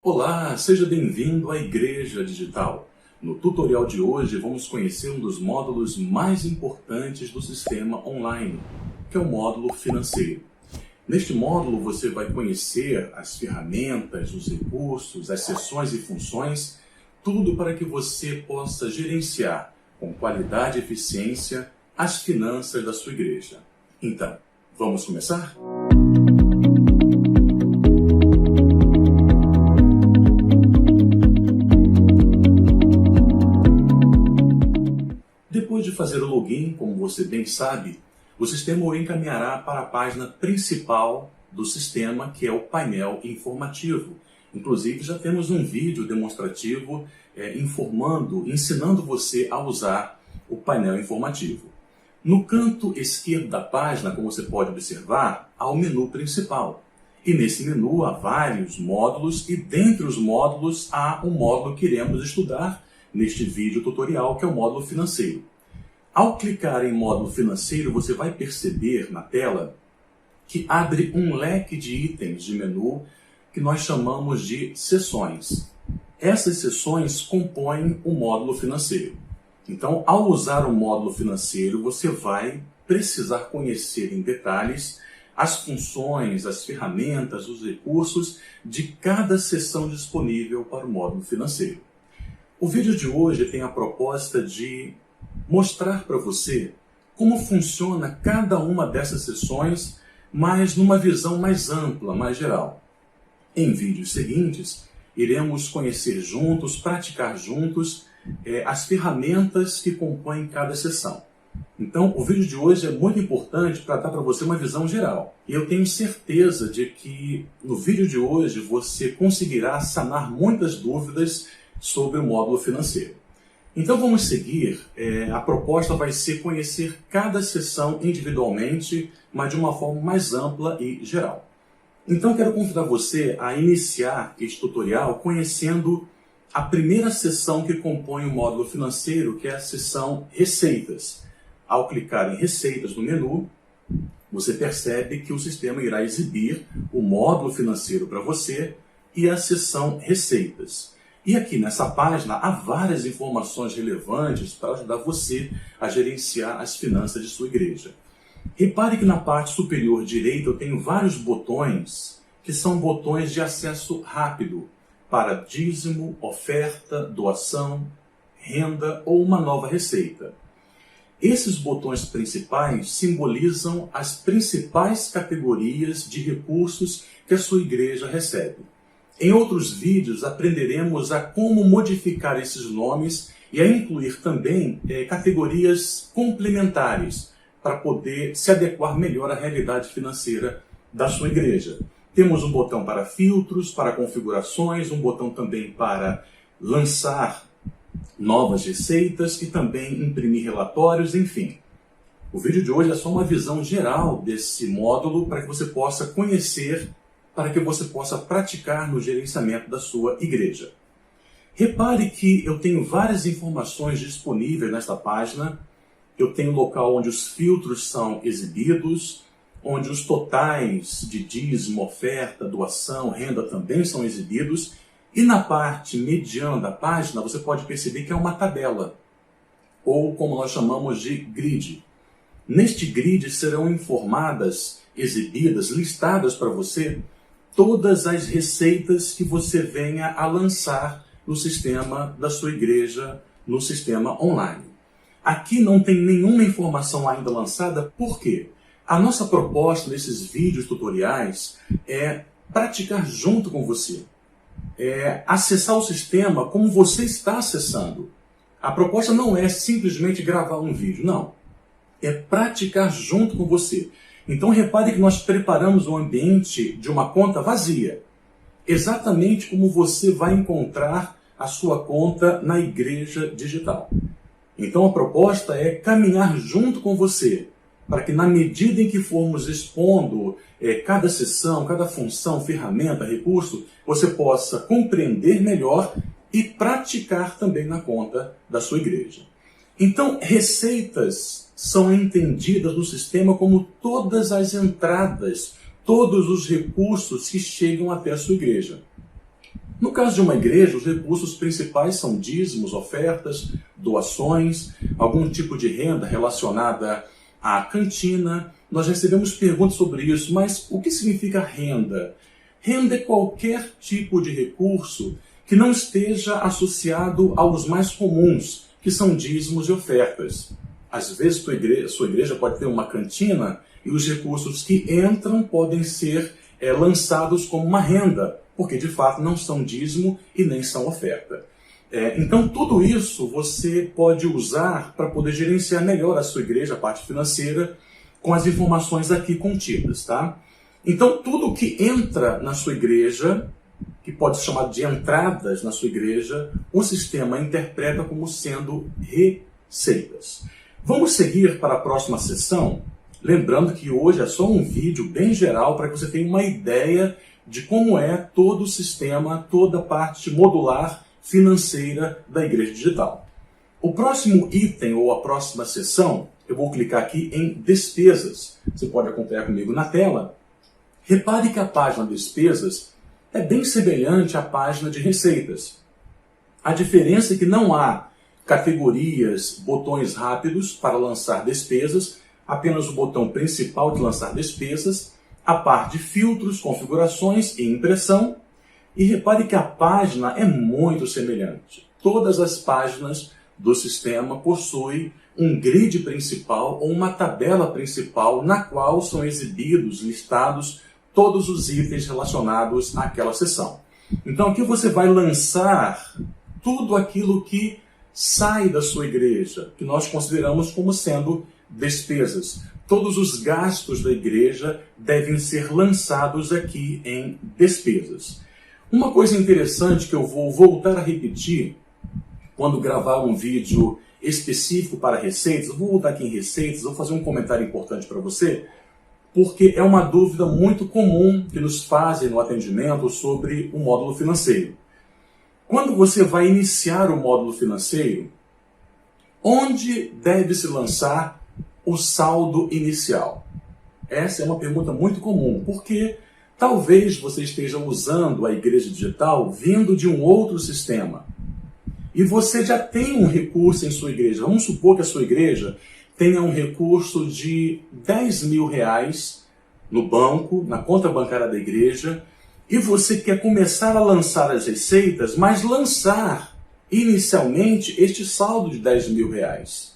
Olá, seja bem-vindo à Igreja Digital. No tutorial de hoje vamos conhecer um dos módulos mais importantes do sistema online, que é o módulo financeiro. Neste módulo você vai conhecer as ferramentas, os recursos, as seções e funções, tudo para que você possa gerenciar com qualidade e eficiência as finanças da sua igreja. Então, vamos começar? Depois de fazer o login, como você bem sabe, o sistema o encaminhará para a página principal do sistema, que é o painel informativo. Inclusive, já temos um vídeo demonstrativo ensinando você a usar o painel informativo. No canto esquerdo da página, como você pode observar, há o menu principal. E nesse menu há vários módulos e dentre os módulos há um módulo que iremos estudar neste vídeo tutorial, que é o módulo financeiro. Ao clicar em módulo financeiro, você vai perceber na tela que abre um leque de itens de menu que nós chamamos de seções. Essas seções compõem o módulo financeiro. Então, ao usar o módulo financeiro, você vai precisar conhecer em detalhes as funções, as ferramentas, os recursos de cada seção disponível para o módulo financeiro. O vídeo de hoje tem a proposta de mostrar para você como funciona cada uma dessas seções, mas numa visão mais ampla, mais geral. Em vídeos seguintes, iremos conhecer juntos, praticar juntos as ferramentas que compõem cada seção. Então, o vídeo de hoje é muito importante para dar para você uma visão geral. E eu tenho certeza de que no vídeo de hoje você conseguirá sanar muitas dúvidas sobre o módulo financeiro. Então vamos seguir, a proposta vai ser conhecer cada seção individualmente, mas de uma forma mais ampla e geral. Então quero convidar você a iniciar este tutorial conhecendo a primeira seção que compõe o módulo financeiro, que é a seção Receitas. Ao clicar em Receitas no menu, você percebe que o sistema irá exibir o módulo financeiro para você e a seção Receitas. E aqui nessa página há várias informações relevantes para ajudar você a gerenciar as finanças de sua igreja. Repare que na parte superior direita eu tenho vários botões que são botões de acesso rápido para dízimo, oferta, doação, renda ou uma nova receita. Esses botões principais simbolizam as principais categorias de recursos que a sua igreja recebe. Em outros vídeos aprenderemos a como modificar esses nomes e a incluir também categorias complementares para poder se adequar melhor à realidade financeira da sua igreja. Temos um botão para filtros, para configurações, um botão também para lançar novas receitas e também imprimir relatórios, enfim. O vídeo de hoje é só uma visão geral desse módulo para que você possa conhecer, para que você possa praticar no gerenciamento da sua igreja. Repare que eu tenho várias informações disponíveis nesta página. Eu tenho o local onde os filtros são exibidos, onde os totais de dízimo, oferta, doação, renda também são exibidos. E na parte mediana da página você pode perceber que é uma tabela, ou como nós chamamos de grid. Neste grid serão informadas, exibidas, listadas para você todas as receitas que você venha a lançar no sistema da sua igreja, no sistema online. Aqui não tem nenhuma informação ainda lançada, por quê? A nossa proposta nesses vídeos tutoriais é praticar junto com você, acessar o sistema como você está acessando. A proposta não é simplesmente gravar um vídeo, não. É praticar junto com você. Então repare que nós preparamos um ambiente de uma conta vazia, exatamente como você vai encontrar a sua conta na Igreja Digital. Então a proposta é caminhar junto com você, para que na medida em que formos expondo cada seção, cada função, ferramenta, recurso, você possa compreender melhor e praticar também na conta da sua igreja. Então, receitas são entendidas no sistema como todas as entradas, todos os recursos que chegam até a sua igreja. No caso de uma igreja, os recursos principais são dízimos, ofertas, doações, algum tipo de renda relacionada à cantina. Nós recebemos perguntas sobre isso, mas o que significa renda? Renda é qualquer tipo de recurso que não esteja associado aos mais comuns, que são dízimos e ofertas. Às vezes, sua igreja pode ter uma cantina e os recursos que entram podem ser lançados como uma renda, porque de fato não são dízimo e nem são oferta. Então tudo isso você pode usar para poder gerenciar melhor a sua igreja, a parte financeira, com as informações aqui contidas, tá? Então tudo que entra na sua igreja, que pode ser chamado de entradas na sua igreja, o sistema interpreta como sendo receitas. Vamos seguir para a próxima sessão, lembrando que hoje é só um vídeo bem geral para que você tenha uma ideia de como é todo o sistema, toda a parte modular financeira da Igreja Digital. O próximo item ou a próxima sessão, eu vou clicar aqui em despesas. Você pode acompanhar comigo na tela. Repare que a página despesas é bem semelhante à página de receitas. A diferença é que não há categorias, botões rápidos para lançar despesas, apenas o botão principal de lançar despesas, a parte de filtros, configurações e impressão. E repare que a página é muito semelhante. Todas as páginas do sistema possuem um grid principal ou uma tabela principal na qual são exibidos, listados todos os itens relacionados àquela seção. Então aqui você vai lançar tudo aquilo que sai da sua igreja, que nós consideramos como sendo despesas. Todos os gastos da igreja devem ser lançados aqui em despesas. Uma coisa interessante que eu vou voltar a repetir quando gravar um vídeo específico para receitas, eu vou voltar aqui em receitas, vou fazer um comentário importante para você, porque é uma dúvida muito comum que nos fazem no atendimento sobre o módulo financeiro. Quando você vai iniciar o módulo financeiro, onde deve se lançar o saldo inicial? Essa é uma pergunta muito comum, porque talvez você esteja usando a Igreja Digital vindo de um outro sistema. E você já tem um recurso em sua igreja. Vamos supor que a sua igreja tenha um recurso de R$10.000 no banco, na conta bancária da igreja, e você quer começar a lançar as receitas, mas lançar inicialmente este saldo de R$10.000.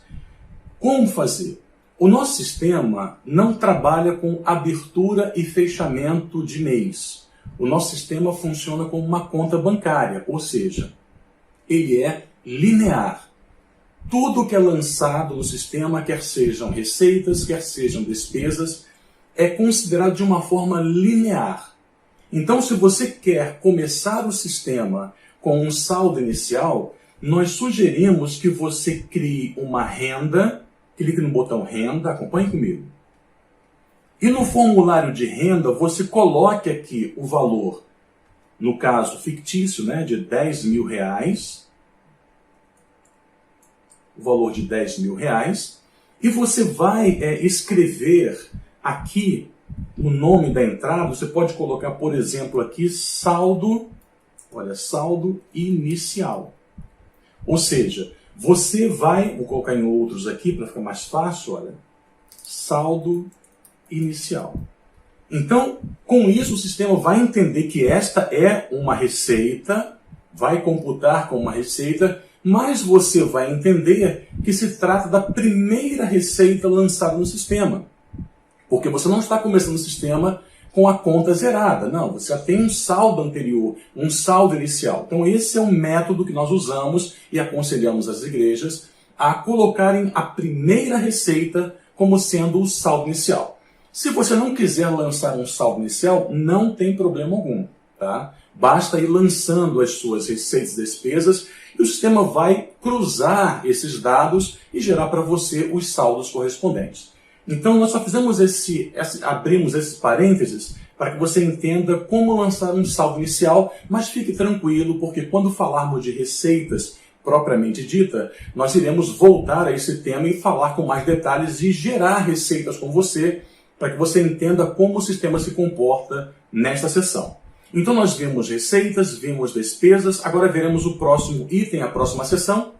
Como fazer? O nosso sistema não trabalha com abertura e fechamento de mês. O nosso sistema funciona como uma conta bancária, ou seja, ele é linear. Tudo que é lançado no sistema, quer sejam receitas, quer sejam despesas, é considerado de uma forma linear. Então, se você quer começar o sistema com um saldo inicial, nós sugerimos que você crie uma renda. Clique no botão renda, acompanhe comigo. E no formulário de renda, você coloque aqui o valor, no caso fictício, de R$10.000, o valor de R$10.000, e você vai escrever aqui o nome da entrada. Você pode colocar, por exemplo, aqui saldo, olha, saldo inicial. Ou seja, você vai, vou colocar em outros aqui para ficar mais fácil, olha, saldo inicial. Então, com isso o sistema vai entender que esta é uma receita, vai computar como uma receita, mas você vai entender que se trata da primeira receita lançada no sistema. Porque você não está começando o sistema com a conta zerada. Não, você já tem um saldo anterior, um saldo inicial. Então esse é um método que nós usamos e aconselhamos as igrejas a colocarem a primeira receita como sendo o saldo inicial. Se você não quiser lançar um saldo inicial, não tem problema algum, tá? Basta ir lançando as suas receitas e despesas e o sistema vai cruzar esses dados e gerar para você os saldos correspondentes. Então nós só fizemos abrimos esses parênteses para que você entenda como lançar um saldo inicial, mas fique tranquilo, porque quando falarmos de receitas propriamente dita, nós iremos voltar a esse tema e falar com mais detalhes e gerar receitas com você, para que você entenda como o sistema se comporta nesta sessão. Então nós vimos receitas, vimos despesas, agora veremos o próximo item, a próxima seção,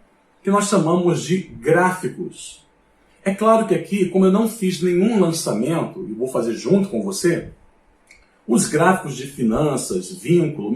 que nós chamamos de gráficos. É claro que aqui, como eu não fiz nenhum lançamento, e vou fazer junto com você, os gráficos de finanças, vínculo,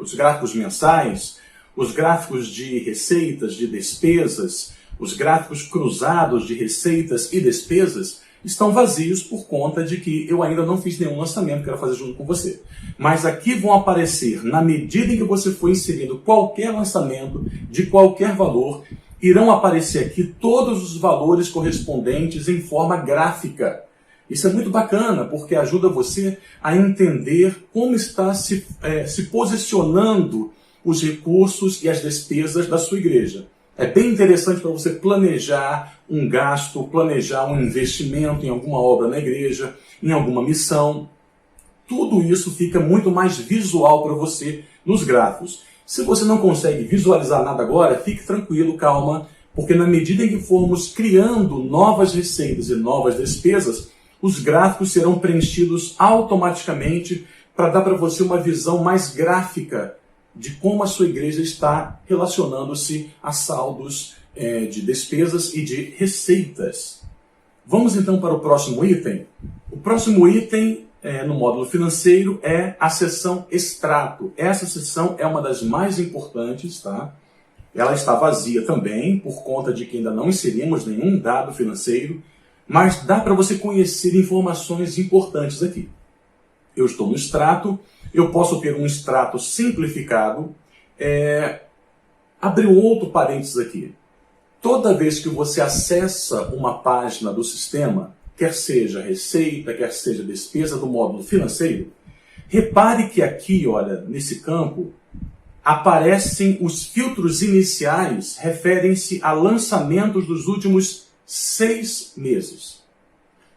os gráficos mensais, os gráficos de receitas, de despesas, os gráficos cruzados de receitas e despesas estão vazios por conta de que eu ainda não fiz nenhum lançamento, quero fazer junto com você. Mas aqui vão aparecer, na medida em que você for inserindo qualquer lançamento de qualquer valor, irão aparecer aqui todos os valores correspondentes em forma gráfica. Isso é muito bacana, porque ajuda você a entender como está se posicionando os recursos e as despesas da sua igreja. É bem interessante para você planejar um gasto, planejar um investimento em alguma obra na igreja, em alguma missão. Tudo isso fica muito mais visual para você nos gráficos. Se você não consegue visualizar nada agora, fique tranquilo, calma, porque na medida em que formos criando novas receitas e novas despesas, os gráficos serão preenchidos automaticamente para dar para você uma visão mais gráfica de como a sua igreja está relacionando-se a saldos de despesas e de receitas. Vamos então para o próximo item. O próximo item no módulo financeiro é a seção extrato. Essa seção é uma das mais importantes, tá? Ela está vazia também, por conta de que ainda não inserimos nenhum dado financeiro, mas dá para você conhecer informações importantes aqui. Eu estou no extrato, eu posso ter um extrato simplificado. Abrir um outro parênteses aqui. Toda vez que você acessa uma página do sistema, quer seja receita, quer seja despesa do módulo financeiro, repare que aqui, olha, nesse campo, aparecem os filtros iniciais, referem-se a lançamentos dos últimos 6 meses.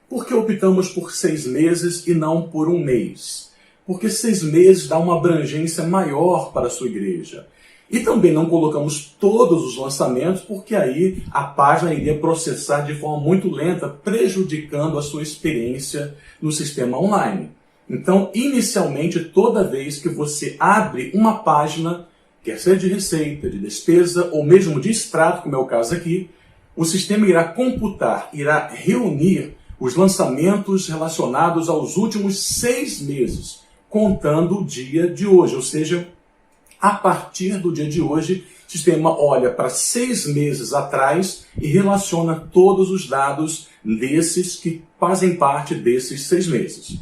Por que optamos por 6 meses e não por um mês? Porque 6 meses dá uma abrangência maior para a sua igreja. E também não colocamos todos os lançamentos, porque aí a página iria processar de forma muito lenta, prejudicando a sua experiência no sistema online. Então, inicialmente, toda vez que você abre uma página, quer seja de receita, de despesa ou mesmo de extrato, como é o caso aqui, o sistema irá computar, irá reunir os lançamentos relacionados aos últimos 6 meses, contando o dia de hoje. Ou seja, a partir do dia de hoje, o sistema olha para 6 meses atrás e relaciona todos os dados desses que fazem parte desses 6 meses.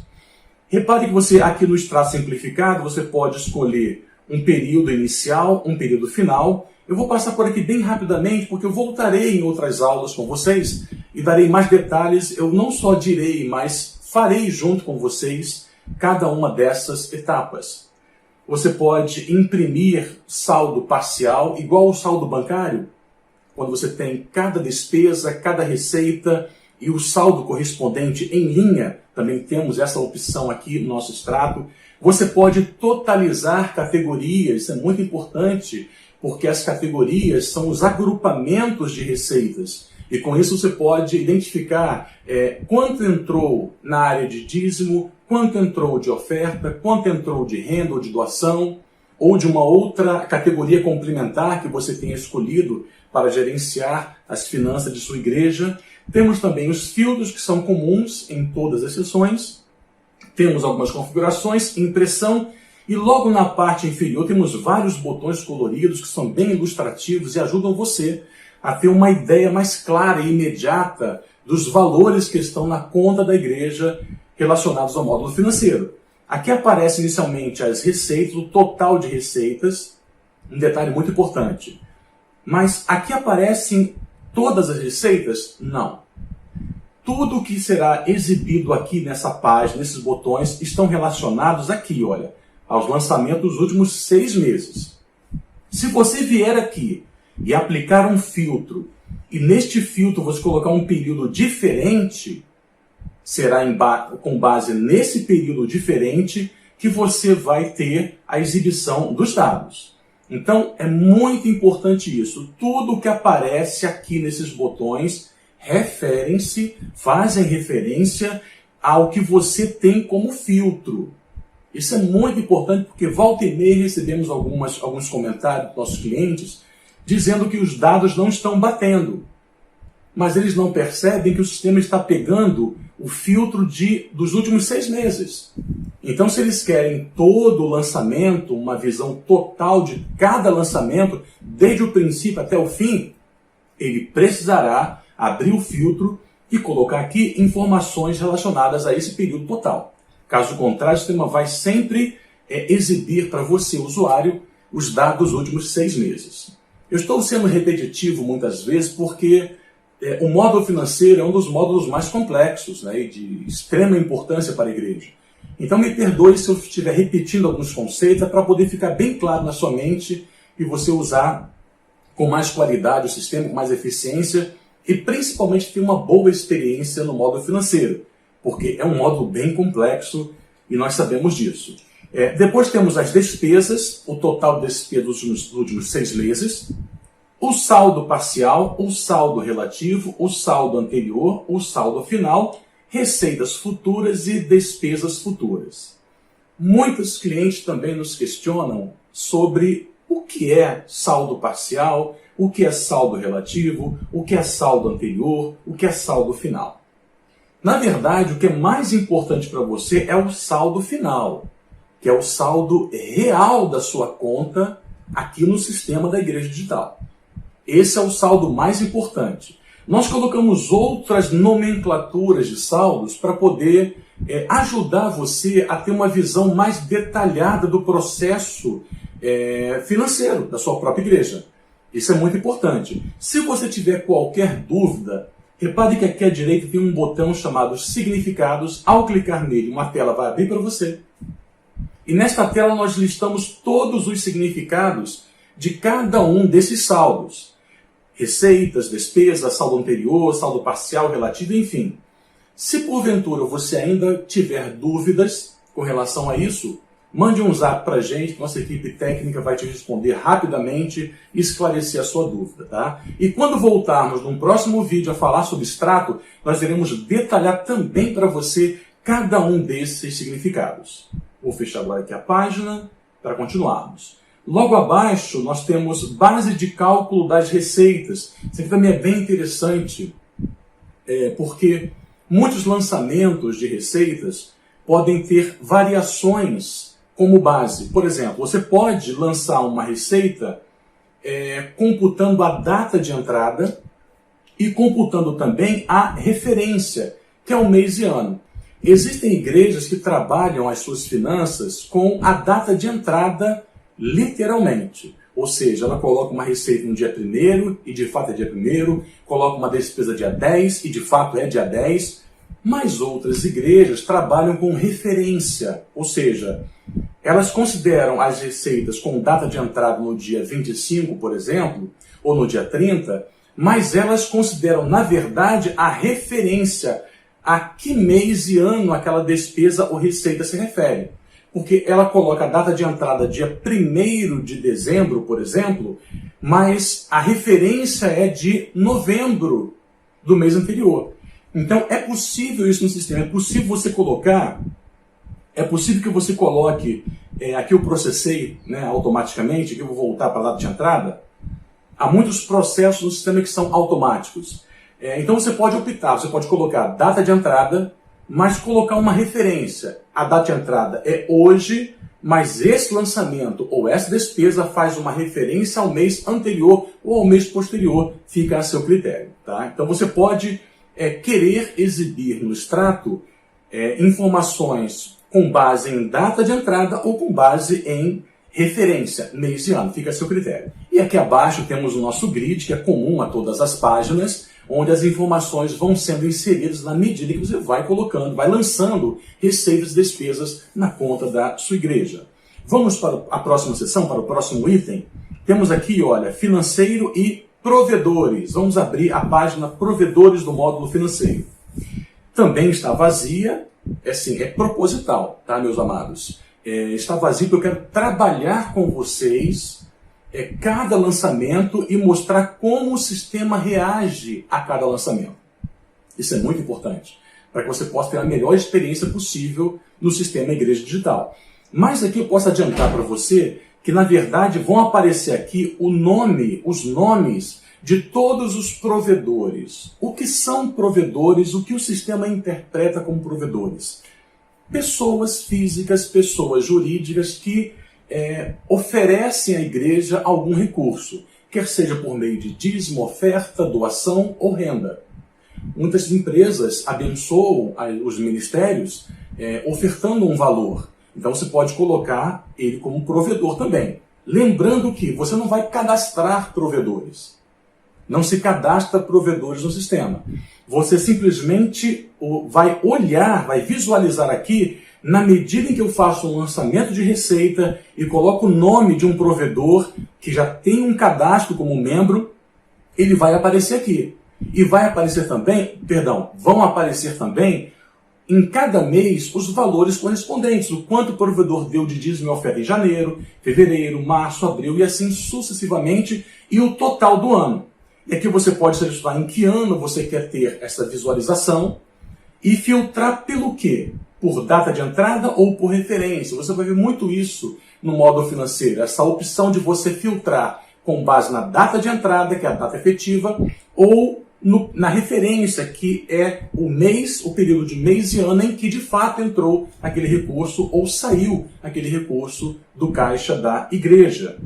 Repare que você, aqui no extrato simplificado, você pode escolher um período inicial, um período final. Eu vou passar por aqui bem rapidamente, porque eu voltarei em outras aulas com vocês e darei mais detalhes. Eu não só direi, mas farei junto com vocês cada uma dessas etapas. Você pode imprimir saldo parcial, igual ao saldo bancário, quando você tem cada despesa, cada receita e o saldo correspondente em linha. Também temos essa opção aqui no nosso extrato. Você pode totalizar categorias, isso é muito importante, porque as categorias são os agrupamentos de receitas. E com isso você pode identificar quanto entrou na área de dízimo, quanto entrou de oferta, quanto entrou de renda ou de doação, ou de uma outra categoria complementar que você tenha escolhido para gerenciar as finanças de sua igreja. Temos também os filtros que são comuns em todas as sessões. Temos algumas configurações, impressão, e logo na parte inferior temos vários botões coloridos que são bem ilustrativos e ajudam você a ter uma ideia mais clara e imediata dos valores que estão na conta da igreja relacionados ao módulo financeiro. Aqui aparece inicialmente as receitas, o total de receitas, um detalhe muito importante. Mas aqui aparecem todas as receitas? Não. Tudo que será exibido aqui nessa página, nesses botões, estão relacionados aqui, olha, aos lançamentos dos últimos 6 meses. Se você vier aqui e aplicar um filtro, e neste filtro você colocar um período diferente, será com base nesse período diferente que você vai ter a exibição dos dados. Então, é muito importante isso. Tudo que aparece aqui nesses botões fazem referência ao que você tem como filtro. Isso é muito importante porque volta e meia recebemos alguns comentários dos nossos clientes dizendo que os dados não estão batendo. Mas eles não percebem que o sistema está pegando o filtro dos últimos 6 meses. Então, se eles querem todo o lançamento, uma visão total de cada lançamento, desde o princípio até o fim, ele precisará abrir o filtro e colocar aqui informações relacionadas a esse período total. Caso contrário, o sistema vai sempre exibir para você, usuário, os dados dos últimos 6 meses. Eu estou sendo repetitivo muitas vezes porque o módulo financeiro é um dos módulos mais complexos, né, e de extrema importância para a igreja. Então me perdoe se eu estiver repetindo alguns conceitos, para poder ficar bem claro na sua mente e você usar com mais qualidade o sistema, com mais eficiência e principalmente ter uma boa experiência no módulo financeiro, porque é um módulo bem complexo e nós sabemos disso. Depois temos as despesas, o total de despesas dos últimos 6 meses, o saldo parcial, o saldo relativo, o saldo anterior, o saldo final, receitas futuras e despesas futuras. Muitos clientes também nos questionam sobre o que é saldo parcial, o que é saldo relativo, o que é saldo anterior, o que é saldo final. Na verdade, o que é mais importante para você é o saldo final, que é o saldo real da sua conta aqui no sistema da Igreja Digital. Esse é o saldo mais importante. Nós colocamos outras nomenclaturas de saldos para poder ajudar você a ter uma visão mais detalhada do processo financeiro da sua própria igreja. Isso é muito importante. Se você tiver qualquer dúvida, repare que aqui à direita tem um botão chamado Significados. Ao clicar nele, uma tela vai abrir para você. E nesta tela nós listamos todos os significados de cada um desses saldos. Receitas, despesas, saldo anterior, saldo parcial, relativo, enfim. Se porventura você ainda tiver dúvidas com relação a isso, mande um zap para a gente, que nossa equipe técnica vai te responder rapidamente e esclarecer a sua dúvida, tá? E quando voltarmos num próximo vídeo a falar sobre extrato, nós iremos detalhar também para você cada um desses significados. Vou fechar agora aqui a página para continuarmos. Logo abaixo, nós temos base de cálculo das receitas. Isso aqui também é bem interessante, porque muitos lançamentos de receitas podem ter variações como base. Por exemplo, você pode lançar uma receita computando a data de entrada e computando também a referência, que é o mês e ano. Existem igrejas que trabalham as suas finanças com a data de entrada literalmente. Ou seja, ela coloca uma receita no dia 1º, e de fato é dia 1º, coloca uma despesa dia 10, e de fato é dia 10, mas outras igrejas trabalham com referência, ou seja, elas consideram as receitas com data de entrada no dia 25, por exemplo, ou no dia 30, mas elas consideram, na verdade, a referência a que mês e ano aquela despesa ou receita se refere. Porque ela coloca a data de entrada dia 1º de dezembro, por exemplo, mas a referência é de novembro do mês anterior. Então é possível isso no sistema, é possível você colocar, é possível que você coloque, aqui eu processei automaticamente, aqui eu vou voltar para a data de entrada. Há muitos processos no sistema que são automáticos. Então você pode optar, você pode colocar data de entrada, mas colocar uma referência. A data de entrada é hoje, mas esse lançamento ou essa despesa faz uma referência ao mês anterior ou ao mês posterior, fica a seu critério. Tá? Então você pode querer exibir no extrato informações com base em data de entrada ou com base em referência, mês e ano, fica a seu critério. E aqui abaixo temos o nosso grid, que é comum a todas as páginas, onde as informações vão sendo inseridas na medida que você vai colocando, vai lançando receitas e despesas na conta da sua igreja. Vamos para a próxima seção, para o próximo item. Temos aqui, olha, financeiro e provedores. Vamos abrir a página provedores do módulo financeiro. Também está vazia, é proposital, tá, meus amados? Está vazio porque eu quero trabalhar com vocês cada lançamento e mostrar como o sistema reage a cada lançamento. Isso é muito importante, para que você possa ter a melhor experiência possível no sistema Igreja Digital. Mas aqui eu posso adiantar para você que, na verdade, vão aparecer aqui os nomes de todos os provedores. O que são provedores? O que o sistema interpreta como provedores? Pessoas físicas, pessoas jurídicas que oferecem à igreja algum recurso, quer seja por meio de dízimo, oferta, doação ou renda. Muitas empresas abençoam os ministérios ofertando um valor. Então você pode colocar ele como provedor também. Lembrando que você não vai cadastrar provedores. Não se cadastra provedores no sistema. Você simplesmente vai olhar, vai visualizar aqui, na medida em que eu faço um lançamento de receita e coloco o nome de um provedor que já tem um cadastro como membro, ele vai aparecer aqui. E vai aparecer também, vão aparecer também em cada mês os valores correspondentes, o quanto o provedor deu de dízimo e oferta em janeiro, fevereiro, março, abril e assim sucessivamente, e o total do ano. E aqui você pode selecionar em que ano você quer ter essa visualização e filtrar pelo quê? Por data de entrada ou por referência. Você vai ver muito isso no módulo financeiro, essa opção de você filtrar com base na data de entrada, que é a data efetiva, ou na referência, que é o mês, o período de mês e ano em que de fato entrou aquele recurso ou saiu aquele recurso do caixa da igreja.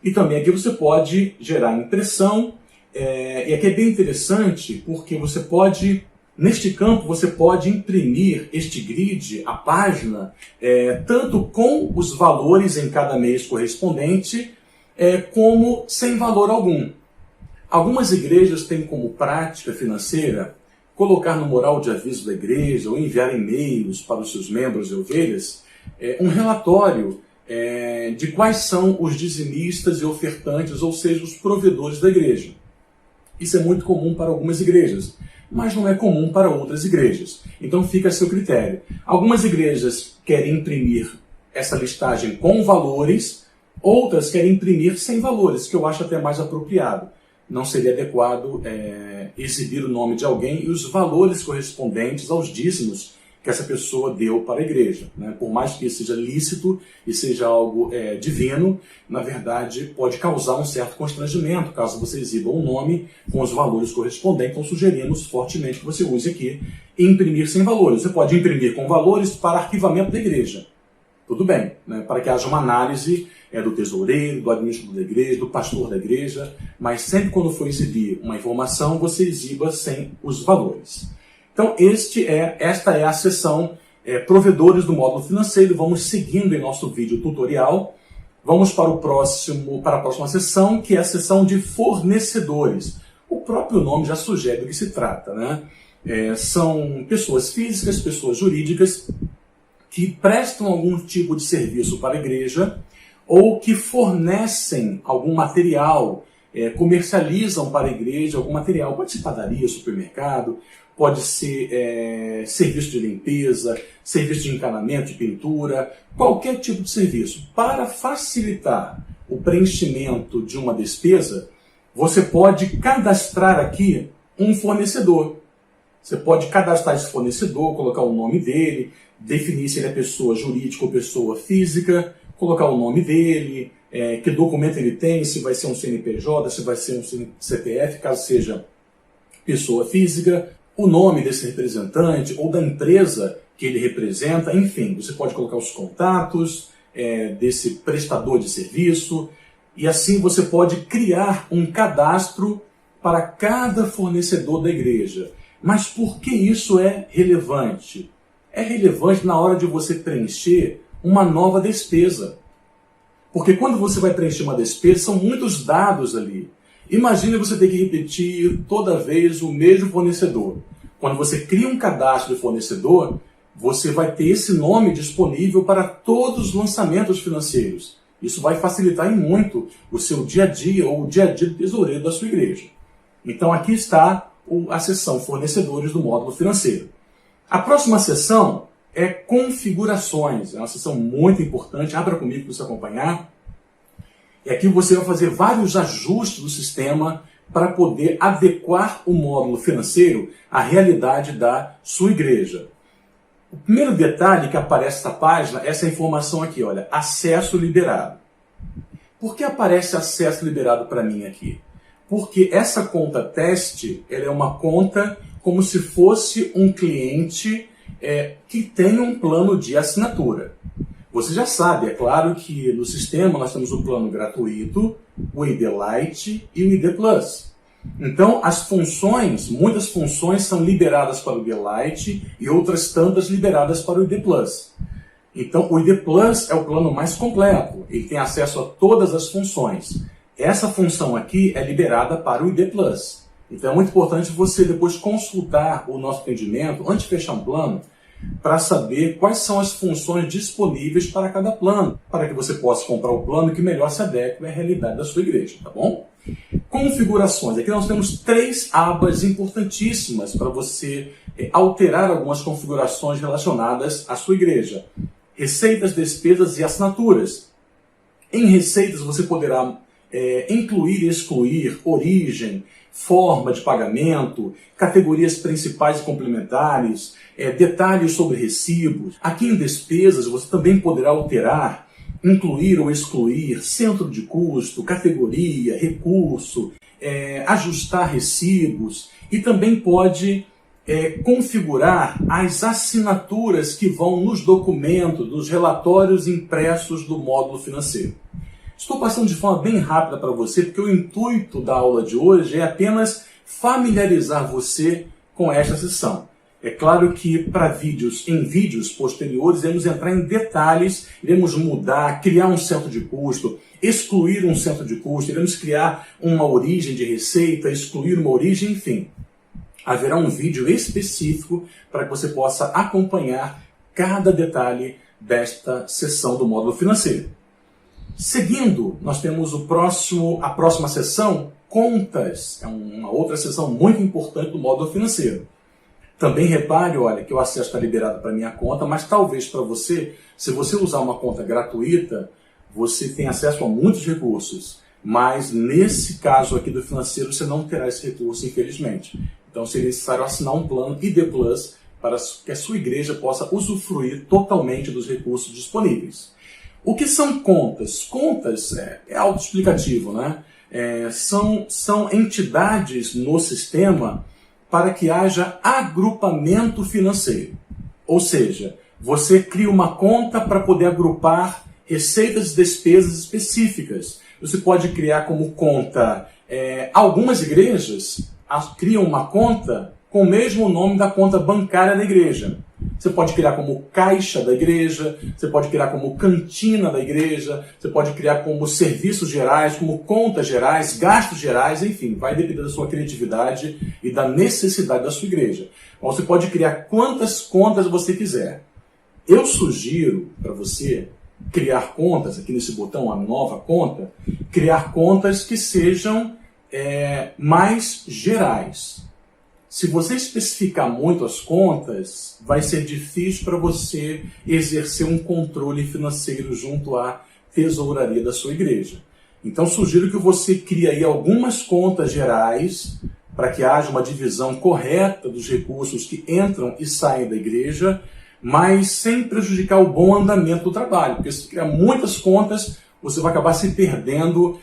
E também aqui você pode gerar impressão, e aqui é bem interessante porque você pode, neste campo, você pode imprimir este grid, a página, tanto com os valores em cada mês correspondente, como sem valor algum. Algumas igrejas têm como prática financeira colocar no mural de aviso da igreja ou enviar e-mails para os seus membros e ovelhas um relatório de quais são os dizimistas e ofertantes, ou seja, os provedores da igreja. Isso é muito comum para algumas igrejas, mas não é comum para outras igrejas. Então fica a seu critério. Algumas igrejas querem imprimir essa listagem com valores, outras querem imprimir sem valores, que eu acho até mais apropriado. Não seria adequado exibir o nome de alguém e os valores correspondentes aos dízimos que essa pessoa deu para a igreja. Né? Por mais que isso seja lícito e seja algo divino, na verdade pode causar um certo constrangimento caso você exiba um nome com os valores correspondentes. Então sugerimos fortemente que você use aqui imprimir sem valores. Você pode imprimir com valores para arquivamento da igreja. Tudo bem, né? Para que haja uma análise do tesoureiro, do administrador da igreja, do pastor da igreja, mas sempre quando for exibir uma informação, você exiba sem os valores. Então, esta é a seção provedores do módulo financeiro. Vamos seguindo em nosso vídeo tutorial. Vamos para a próxima seção, que é a seção de fornecedores. O próprio nome já sugere do que se trata, né? São pessoas físicas, pessoas jurídicas, que prestam algum tipo de serviço para a igreja ou que fornecem algum material, comercializam para a igreja algum material. Pode ser padaria, supermercado, pode ser serviço de limpeza, serviço de encanamento, de pintura, qualquer tipo de serviço. Para facilitar o preenchimento de uma despesa, você pode cadastrar aqui um fornecedor. Você pode cadastrar esse fornecedor, colocar o nome dele, definir se ele é pessoa jurídica ou pessoa física, colocar o nome dele, que documento ele tem, se vai ser um CNPJ, se vai ser um CPF, caso seja pessoa física, o nome desse representante ou da empresa que ele representa, enfim, você pode colocar os contatos desse prestador de serviço, e assim você pode criar um cadastro para cada fornecedor da igreja. Mas por que isso é relevante? É relevante na hora de você preencher uma nova despesa. Porque quando você vai preencher uma despesa, são muitos dados ali. Imagine você ter que repetir toda vez o mesmo fornecedor. Quando você cria um cadastro de fornecedor, você vai ter esse nome disponível para todos os lançamentos financeiros. Isso vai facilitar em muito o seu dia a dia ou o dia a dia do tesoureiro da sua igreja. Então aqui está a seção fornecedores do módulo financeiro. A próxima seção é configurações. É uma seção muito importante. Abra comigo para você acompanhar. E aqui você vai fazer vários ajustes do sistema para poder adequar o módulo financeiro à realidade da sua igreja. O primeiro detalhe que aparece nessa página é essa informação aqui, olha, acesso liberado. Por que aparece acesso liberado para mim aqui? Porque essa conta teste, ela é uma conta como se fosse um cliente que tem um plano de assinatura. Você já sabe, é claro que no sistema nós temos o plano gratuito, o ID Lite e o ID Plus. Então, as funções, muitas funções são liberadas para o ID Lite e outras tantas liberadas para o ID Plus. Então, o ID Plus é o plano mais completo, ele tem acesso a todas as funções. Essa função aqui é liberada para o ID Plus. Então, é muito importante você depois consultar o nosso atendimento, antes de fechar um plano, para saber quais são as funções disponíveis para cada plano, para que você possa comprar o plano que melhor se adeque à realidade da sua igreja, tá bom? Configurações. Aqui nós temos 3 abas importantíssimas para você alterar algumas configurações relacionadas à sua igreja. Receitas, despesas e assinaturas. Em receitas você poderá incluir e excluir origem, forma de pagamento, categorias principais e complementares, detalhes sobre recibos. Aqui em despesas você também poderá alterar, incluir ou excluir centro de custo, categoria, recurso, ajustar recibos e também pode configurar as assinaturas que vão nos documentos, nos relatórios impressos do módulo financeiro. Estou passando de forma bem rápida para você, porque o intuito da aula de hoje é apenas familiarizar você com esta sessão. É claro que em vídeos posteriores, iremos entrar em detalhes, iremos mudar, criar um centro de custo, excluir um centro de custo, iremos criar uma origem de receita, excluir uma origem, enfim. Haverá um vídeo específico para que você possa acompanhar cada detalhe desta sessão do módulo financeiro. Seguindo, nós temos a próxima sessão, contas. É uma outra sessão muito importante do módulo financeiro. Também repare, olha, que o acesso está liberado para a minha conta, mas talvez para você, se você usar uma conta gratuita, você tem acesso a muitos recursos. Mas nesse caso aqui do financeiro, você não terá esse recurso, infelizmente. Então seria necessário assinar um plano ID Plus para que a sua igreja possa usufruir totalmente dos recursos disponíveis. O que são contas? Contas é autoexplicativo, né? São entidades no sistema para que haja agrupamento financeiro. Ou seja, você cria uma conta para poder agrupar receitas e despesas específicas. Você pode criar como conta, algumas igrejas criam uma conta com o mesmo nome da conta bancária da igreja. Você pode criar como caixa da igreja, você pode criar como cantina da igreja, você pode criar como serviços gerais, como contas gerais, gastos gerais, enfim, vai depender da sua criatividade e da necessidade da sua igreja. Você pode criar quantas contas você quiser. Eu sugiro para você criar contas, aqui nesse botão, a nova conta, criar contas que sejam mais gerais. Se você especificar muito as contas, vai ser difícil para você exercer um controle financeiro junto à tesouraria da sua igreja. Então, sugiro que você crie aí algumas contas gerais para que haja uma divisão correta dos recursos que entram e saem da igreja, mas sem prejudicar o bom andamento do trabalho. Porque se criar muitas contas, você vai acabar se perdendo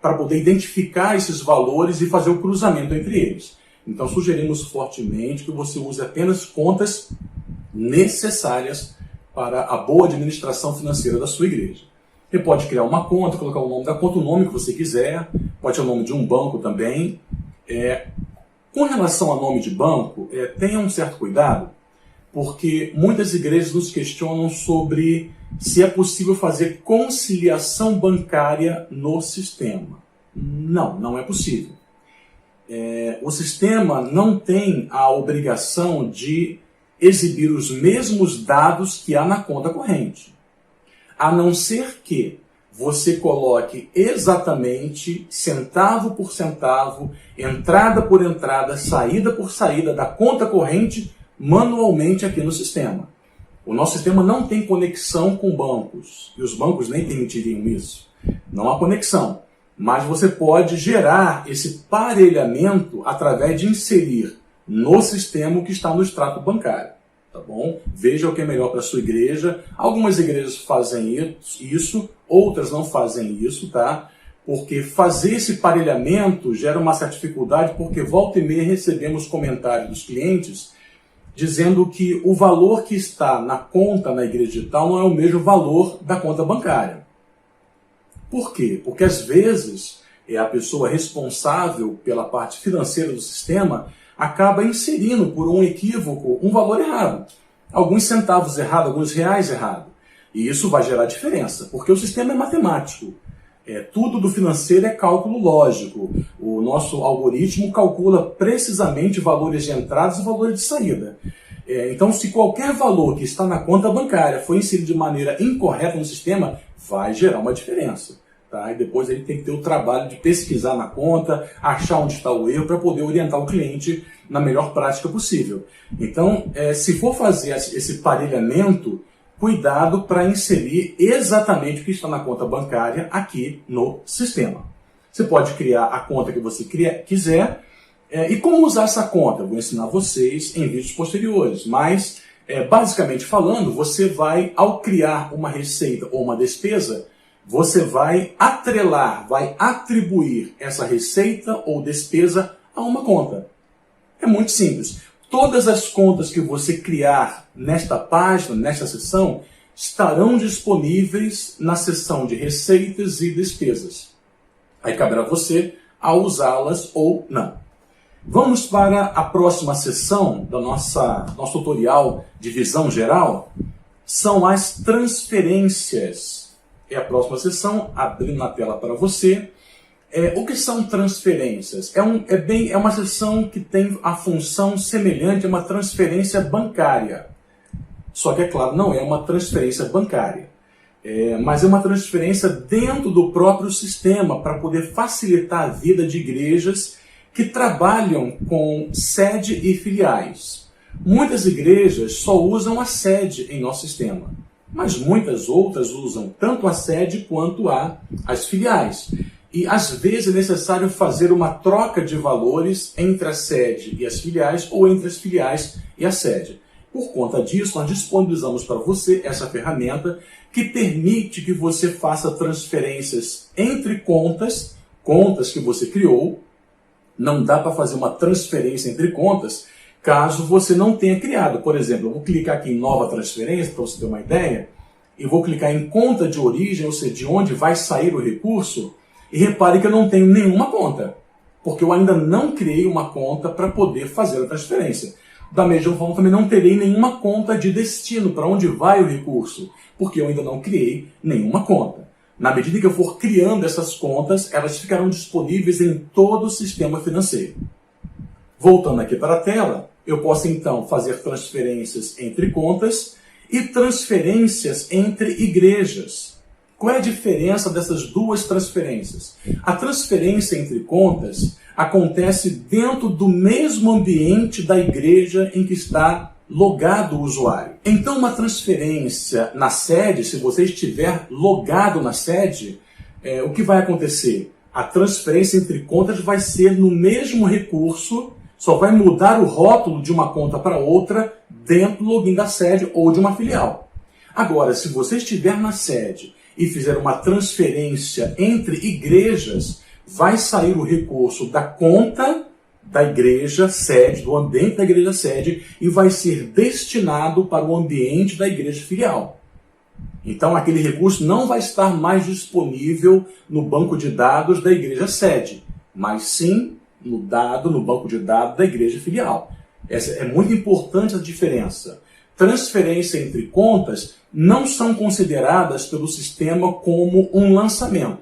para poder identificar esses valores e fazer o cruzamento entre eles. Então, sugerimos fortemente que você use apenas contas necessárias para a boa administração financeira da sua igreja. Você pode criar uma conta, colocar o nome da conta, o nome que você quiser, pode ser o nome de um banco também. Com relação a nome de banco, tenha um certo cuidado, porque muitas igrejas nos questionam sobre se é possível fazer conciliação bancária no sistema. Não é possível. O sistema não tem a obrigação de exibir os mesmos dados que há na conta corrente, a não ser que você coloque exatamente, centavo por centavo, entrada por entrada, saída por saída da conta corrente manualmente aqui no sistema. O nosso sistema não tem conexão com bancos, e os bancos nem permitiriam isso. Não há conexão. Mas você pode gerar esse parelhamento através de inserir no sistema o que está no extrato bancário. tá bom? Veja o que é melhor para a sua igreja. Algumas igrejas fazem isso, outras não fazem isso, tá? Porque fazer esse parelhamento gera uma certa dificuldade, porque volta e meia recebemos comentários dos clientes dizendo que o valor que está na conta na igreja digital não é o mesmo valor da conta bancária. Por quê? Porque às vezes a pessoa responsável pela parte financeira do sistema acaba inserindo por um equívoco um valor errado. Alguns centavos errados, alguns reais errados. E isso vai gerar diferença, porque o sistema é matemático. Tudo do financeiro é cálculo lógico. O nosso algoritmo calcula precisamente valores de entrada e valores de saída. Então, se qualquer valor que está na conta bancária for inserido de maneira incorreta no sistema, vai gerar uma diferença. Tá? E depois ele tem que ter o trabalho de pesquisar na conta, achar onde está o erro para poder orientar o cliente na melhor prática possível. Então, se for fazer esse parelhamento, cuidado para inserir exatamente o que está na conta bancária aqui no sistema. Você pode criar a conta que você quiser. E como usar essa conta? Eu vou ensinar vocês em vídeos posteriores. Mas, basicamente falando, você vai, ao criar uma receita ou uma despesa, você vai atrelar, vai atribuir essa receita ou despesa a uma conta. É muito simples. Todas as contas que você criar nesta página, nesta seção, estarão disponíveis na seção de receitas e despesas. Aí caberá a você a usá-las ou não. Vamos para a próxima seção do nosso tutorial de visão geral. São as transferências. É a próxima seção, abrindo na tela para você. O que são transferências? É uma seção que tem a função semelhante a uma transferência bancária. Só que, é claro, não é uma transferência bancária. Mas é uma transferência dentro do próprio sistema para poder facilitar a vida de igrejas que trabalham com sede e filiais. Muitas igrejas só usam a sede em nosso sistema, mas muitas outras usam tanto a sede quanto as filiais. E às vezes é necessário fazer uma troca de valores entre a sede e as filiais ou entre as filiais e a sede. Por conta disso, nós disponibilizamos para você essa ferramenta que permite que você faça transferências entre contas que você criou. Não dá para fazer uma transferência entre contas caso você não tenha criado. Por exemplo, eu vou clicar aqui em nova transferência, para você ter uma ideia, e vou clicar em conta de origem, ou seja, de onde vai sair o recurso. E repare que eu não tenho nenhuma conta, porque eu ainda não criei uma conta para poder fazer a transferência. Da mesma forma, também não terei nenhuma conta de destino, para onde vai o recurso, porque eu ainda não criei nenhuma conta. Na medida que eu for criando essas contas, elas ficarão disponíveis em todo o sistema financeiro. Voltando aqui para a tela, eu posso então fazer transferências entre contas e transferências entre igrejas. Qual é a diferença dessas duas transferências? A transferência entre contas acontece dentro do mesmo ambiente da igreja em que está logado o usuário. Então, uma transferência na sede, se você estiver logado na sede, o que vai acontecer? A transferência entre contas vai ser no mesmo recurso, só vai mudar o rótulo de uma conta para outra dentro do login da sede ou de uma filial. Agora, se você estiver na sede e fizer uma transferência entre igrejas, vai sair o recurso da conta da igreja sede, do ambiente da igreja sede, e vai ser destinado para o ambiente da igreja filial. Então, aquele recurso não vai estar mais disponível no banco de dados da igreja sede, mas sim no banco de dados da igreja filial. Essa é muito importante a diferença. Transferência entre contas não são consideradas pelo sistema como um lançamento.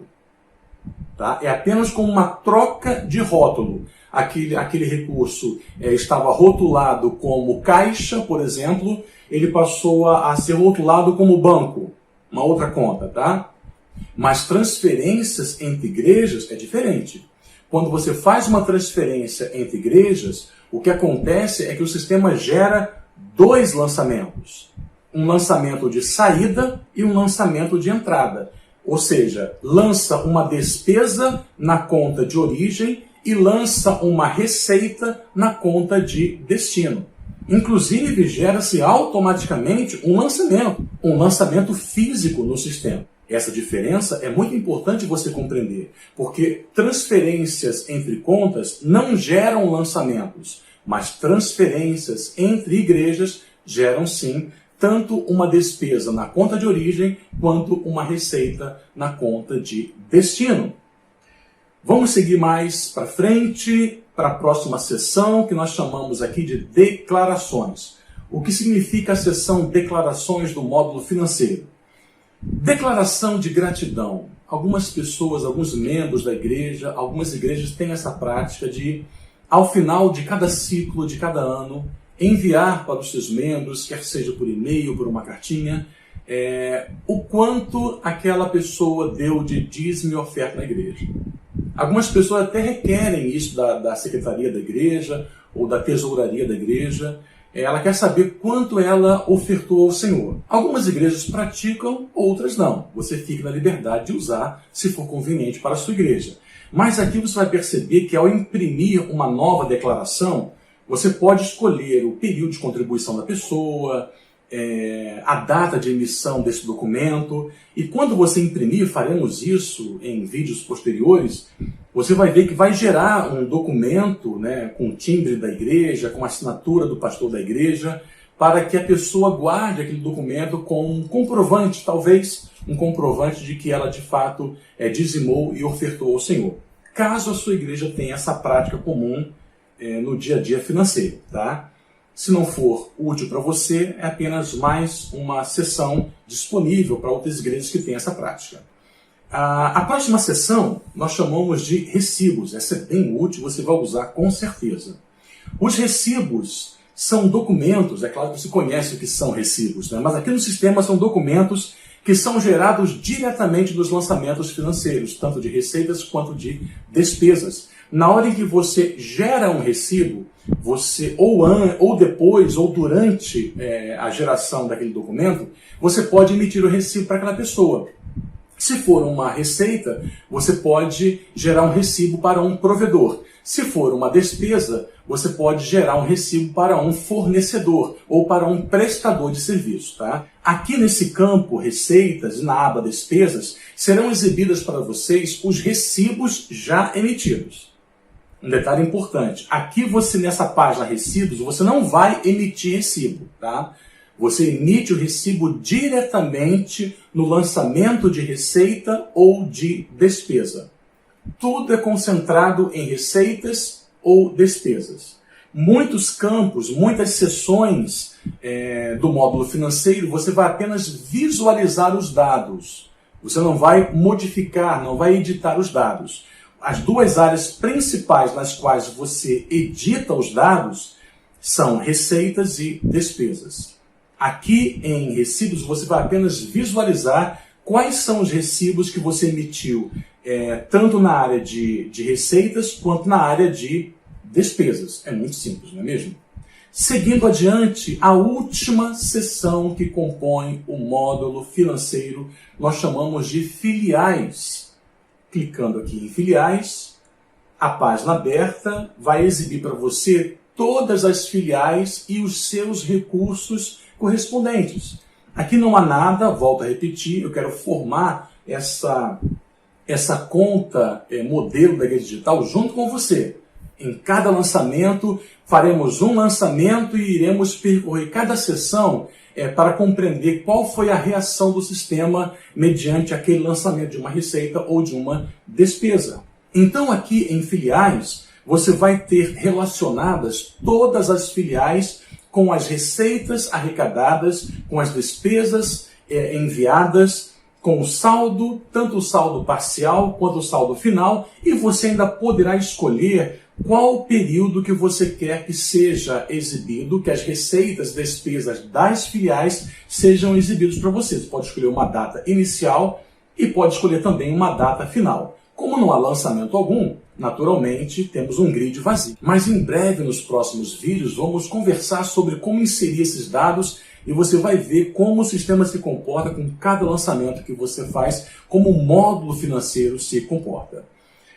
Tá? É apenas como uma troca de rótulo. Aquele recurso estava rotulado como caixa, por exemplo, ele passou a ser rotulado como banco, uma outra conta, tá? Mas transferências entre igrejas é diferente. Quando você faz uma transferência entre igrejas, o que acontece é que o sistema gera dois lançamentos. Um lançamento de saída e um lançamento de entrada. Ou seja, lança uma despesa na conta de origem e lança uma receita na conta de destino. Inclusive, gera-se automaticamente um lançamento físico no sistema. Essa diferença é muito importante você compreender, porque transferências entre contas não geram lançamentos, mas transferências entre igrejas geram sim tanto uma despesa na conta de origem quanto uma receita na conta de destino. Vamos seguir mais para frente, para a próxima seção, que nós chamamos aqui de declarações. O que significa a seção declarações do módulo financeiro? Declaração de gratidão. Algumas pessoas, alguns membros da igreja, algumas igrejas têm essa prática de, ao final de cada ciclo, de cada ano, enviar para os seus membros, quer seja por e-mail, por uma cartinha, o quanto aquela pessoa deu de dízimo e oferta na igreja. Algumas pessoas até requerem isso da secretaria da igreja ou da tesouraria da igreja. Ela quer saber quanto ela ofertou ao Senhor. Algumas igrejas praticam, outras não. Você fica na liberdade de usar se for conveniente para a sua igreja. Mas aqui você vai perceber que ao imprimir uma nova declaração, você pode escolher o período de contribuição da pessoa, a data de emissão desse documento. E quando você imprimir, faremos isso em vídeos posteriores, você vai ver que vai gerar um documento, com o timbre da igreja, com a assinatura do pastor da igreja, para que a pessoa guarde aquele documento com um comprovante, talvez um comprovante de que ela de fato dizimou e ofertou ao Senhor. Caso a sua igreja tenha essa prática comum no dia a dia financeiro, tá? Se não for útil para você, é apenas mais uma sessão disponível para outras igrejas que têm essa prática. A próxima sessão nós chamamos de recibos. Essa é bem útil, você vai usar com certeza. Os recibos são documentos, é claro que você conhece o que são recibos, né? Mas aqui no sistema são documentos que são gerados diretamente dos lançamentos financeiros, tanto de receitas quanto de despesas. Na hora em que você gera um recibo, você ou depois ou durante a geração daquele documento, você pode emitir o recibo para aquela pessoa. Se for uma receita, você pode gerar um recibo para um provedor. Se for uma despesa, você pode gerar um recibo para um fornecedor ou para um prestador de serviço. Tá? Aqui nesse campo, receitas, na aba despesas, serão exibidas para vocês os recibos já emitidos. Um detalhe importante, aqui nessa página recibos, você não vai emitir recibo, tá? Você emite o recibo diretamente no lançamento de receita ou de despesa. Tudo é concentrado em receitas ou despesas. Muitos campos, muitas seções do módulo financeiro, você vai apenas visualizar os dados. Você não vai modificar, não vai editar os dados. As duas áreas principais nas quais você edita os dados são receitas e despesas. Aqui em recibos você vai apenas visualizar quais são os recibos que você emitiu, tanto na área de receitas quanto na área de despesas. É muito simples, não é mesmo? Seguindo adiante, a última seção que compõe o módulo financeiro nós chamamos de filiais. Clicando aqui em filiais, a página aberta vai exibir para você todas as filiais e os seus recursos correspondentes. Aqui não há nada, volto a repetir, eu quero formar essa conta modelo da Igreja Digital junto com você. Em cada lançamento, faremos um lançamento e iremos percorrer cada sessão para compreender qual foi a reação do sistema mediante aquele lançamento de uma receita ou de uma despesa. Então aqui em filiais, você vai ter relacionadas todas as filiais com as receitas arrecadadas, com as despesas enviadas, com o saldo, tanto o saldo parcial quanto o saldo final, e você ainda poderá escolher qual o período que você quer que seja exibido, que as receitas, despesas das filiais sejam exibidos para você. Você pode escolher uma data inicial e pode escolher também uma data final. Como não há lançamento algum, naturalmente temos um grid vazio. Mas em breve, nos próximos vídeos, vamos conversar sobre como inserir esses dados e você vai ver como o sistema se comporta com cada lançamento que você faz, como o módulo financeiro se comporta.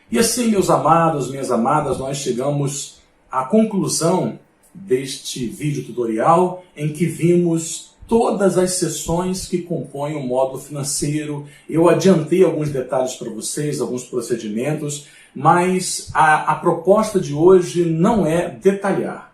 E assim, meus amados, minhas amadas, nós chegamos à conclusão deste vídeo tutorial em que vimos todas as seções que compõem o módulo financeiro. Eu adiantei alguns detalhes para vocês, alguns procedimentos, mas a proposta de hoje não é detalhar.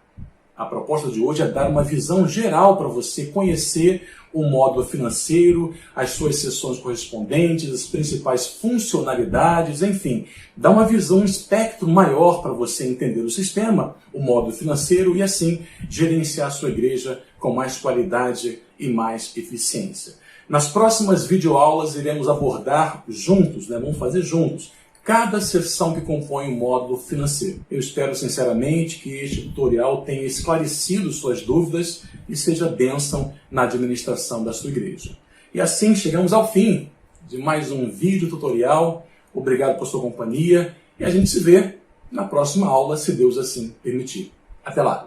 A proposta de hoje é dar uma visão geral para você conhecer o módulo financeiro, as suas seções correspondentes, as principais funcionalidades, enfim, dar uma visão, um espectro maior para você entender o sistema, o módulo financeiro e assim gerenciar a sua igreja com mais qualidade e mais eficiência. Nas próximas videoaulas iremos abordar juntos, vamos fazer juntos, cada seção que compõe o módulo financeiro. Eu espero sinceramente que este tutorial tenha esclarecido suas dúvidas e seja bênção na administração da sua igreja. E assim chegamos ao fim de mais um vídeo tutorial. Obrigado por sua companhia e a gente se vê na próxima aula, se Deus assim permitir. Até lá!